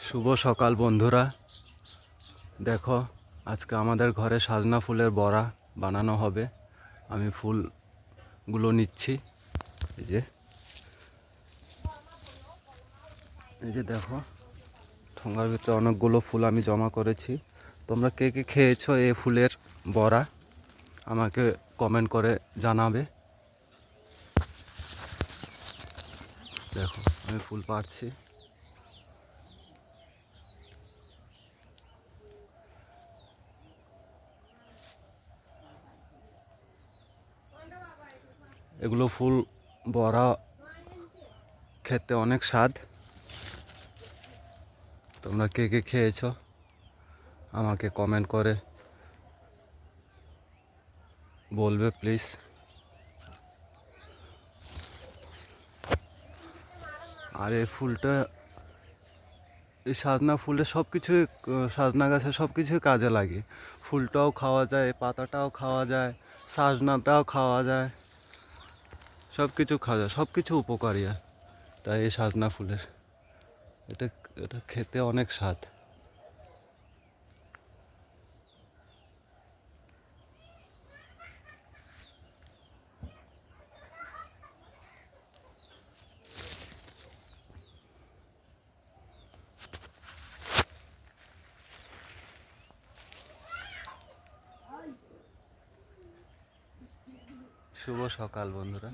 শুভ সকাল বন্ধুরা, দেখো আজকে আমাদের ঘরে সাজনা ফুলের বড়া বানানো হবে। আমি ফুলগুলো নিচ্ছি। এই যে দেখো, ঠোঙার ভিতরে অনেকগুলো ফুল আমি জমা করেছি। তোমরা কে কে খেয়েছো এই ফুলের বড়া আমাকে কমেন্ট করে জানাবে। দেখো আমি ফুল পাড়ছি। এগুলো ফুল বড়া খেতে অনেক স্বাদ। তোমরা কে কে খেয়েছো আমাকে কমেন্ট করে বলবে প্লিজ। আর এই ফুলটা, এই সাজনা ফুলের সব কিছুই, সাজনা গাছের সব কিছুই কাজে লাগে। ফুলটাও খাওয়া যায়, পাতাটাও খাওয়া যায়, সাজনাটাও খাওয়া যায়, সব কিছু খাওয়া যায়, সব কিছু উপকারী। তাই এই সাজনা ফুলের এটা এটা খেতে অনেক স্বাদ। শুভ সকাল বন্ধুরা।